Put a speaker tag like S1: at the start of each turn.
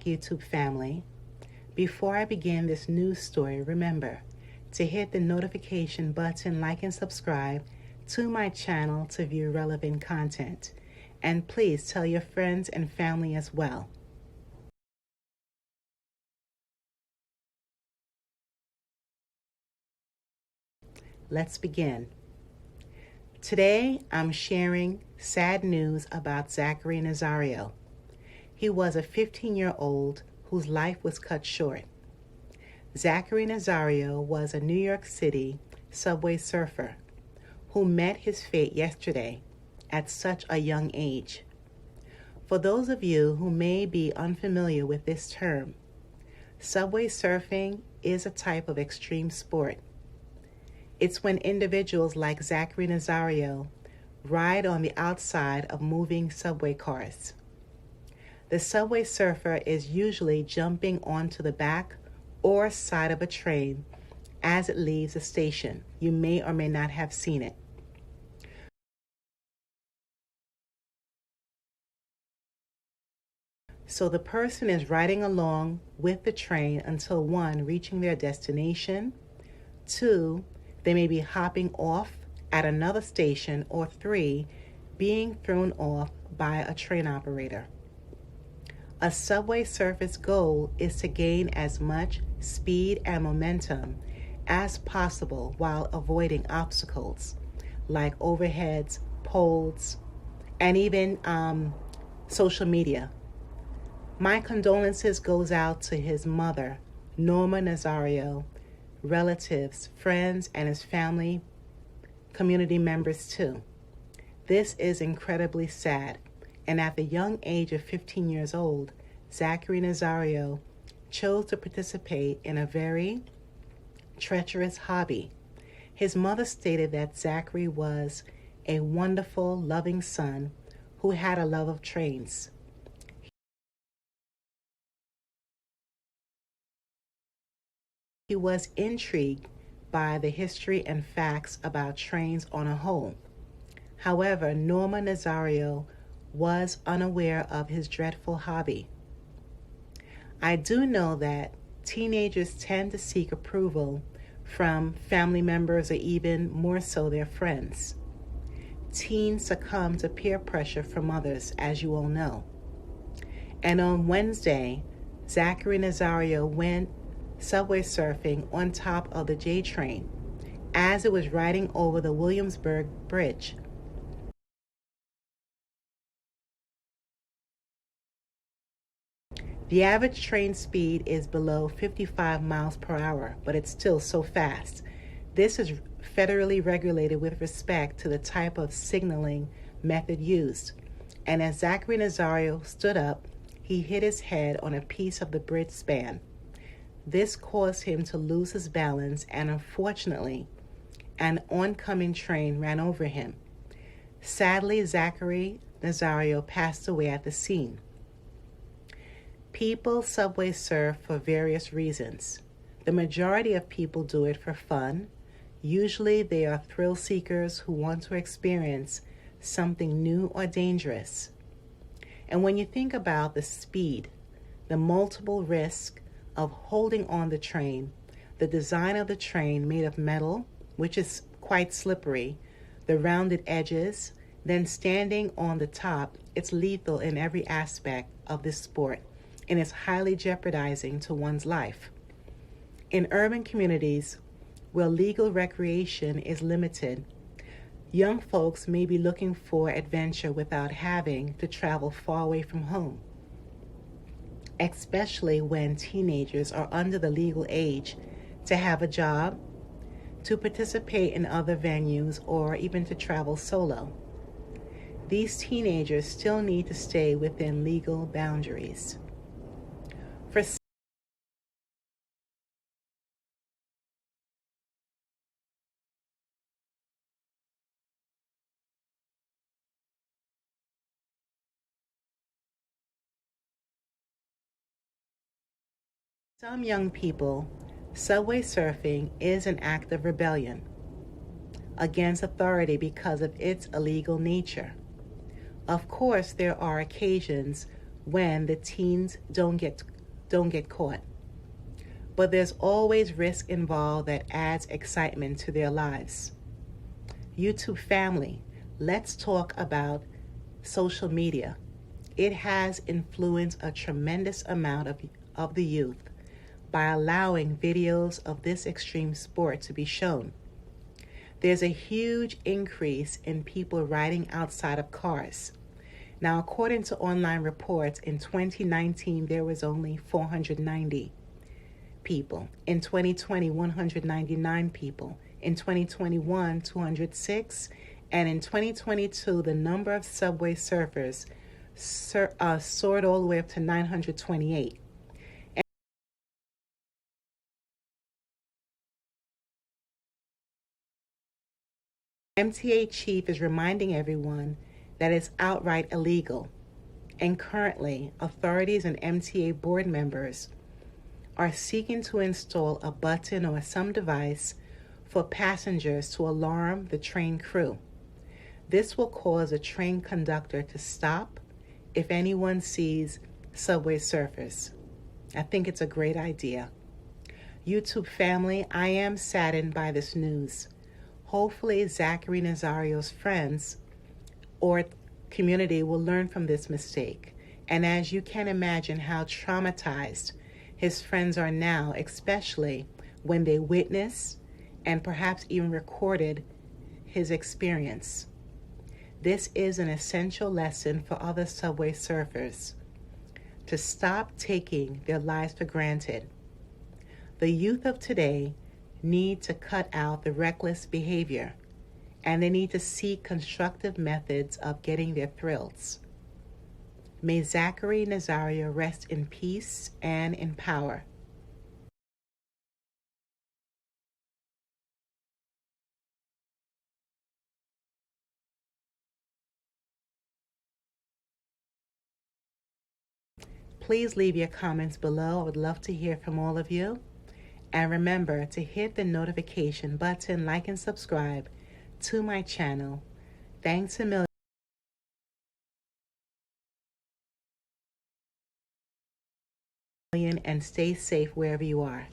S1: YouTube family. Before I begin this news story, remember to hit the notification button, like and subscribe to my channel to view relevant content. And please tell your friends and family as well. Let's begin. Today, I'm sharing sad news about Zachary Nazario. He was a 15-year-old whose life was cut short. Zachary Nazario was a New York City subway surfer who met his fate yesterday at such a young age. For those of you who may be unfamiliar with this term, subway surfing is a type of extreme sport. It's when individuals like Zachary Nazario ride on the outside of moving subway cars. The subway surfer is usually jumping onto the back or side of a train as it leaves the station. You may or may not have seen it. So the person is riding along with the train until 1, reaching their destination, 2, they may be hopping off at another station, or 3, being thrown off by a train operator. A subway surfer's goal is to gain as much speed and momentum as possible while avoiding obstacles like overheads, poles, and even social media. My condolences goes out to his mother, Norma Nazario, relatives, friends, and his family, community members too. This is incredibly sad, and at the young age of 15 years old, Zachary Nazario chose to participate in a very treacherous hobby. His mother stated that Zachary was a wonderful, loving son who had a love of trains. He was intrigued by the history and facts about trains on a whole. However, Norma Nazario was unaware of his dreadful hobby. I do know that teenagers tend to seek approval from family members or even more so their friends. Teens succumb to peer pressure from others, as you all know. And on Wednesday, Zachary Nazario went subway surfing on top of the J train as it was riding over the Williamsburg Bridge. The average train speed is below 55 miles per hour, but it's still so fast. This is federally regulated with respect to the type of signaling method used. And as Zachary Nazario stood up, he hit his head on a piece of the bridge span. This caused him to lose his balance, and unfortunately, an oncoming train ran over him. Sadly, Zachary Nazario passed away at the scene. People subway surf for various reasons. The majority of people do it for fun. Usually they are thrill seekers who want to experience something new or dangerous. And when you think about the speed, the multiple risks of holding on the train, the design of the train made of metal, which is quite slippery, the rounded edges, then standing on the top, it's lethal in every aspect of this sport, and it's highly jeopardizing to one's life. In urban communities where legal recreation is limited, young folks may be looking for adventure without having to travel far away from home, especially when teenagers are under the legal age to have a job, to participate in other venues, or even to travel solo. These teenagers still need to stay within legal boundaries. For some young people, subway surfing is an act of rebellion against authority because of its illegal nature. Of course, there are occasions when the teens don't get caught. But there's always risk involved that adds excitement to their lives. YouTube family, let's talk about social media. It has influenced a tremendous amount of the youth by allowing videos of this extreme sport to be shown. There's a huge increase in people riding outside of cars. Now, according to online reports, in 2019, there was only 490 people. In 2020, 199 people. In 2021, 206. And in 2022, the number of subway surfers soared all the way up to 928. MTA chief is reminding everyone that it's outright illegal, and currently authorities and MTA board members are seeking to install a button or some device for passengers to alarm the train crew. This will cause a train conductor to stop if anyone sees subway surfers. I think it's a great idea. YouTube family, I am saddened by this news. Hopefully, Zachary Nazario's friends or community will learn from this mistake. And as you can imagine how traumatized his friends are now, especially when they witness and perhaps even recorded his experience. This is an essential lesson for other subway surfers to stop taking their lives for granted. The youth of today need to cut out the reckless behavior, and they need to seek constructive methods of getting their thrills. May Zachary Nazario rest in peace and in power. Please leave your comments below. I would love to hear from all of you. And remember to hit the notification button, like and subscribe to my channel. Thanks a million, and stay safe wherever you are.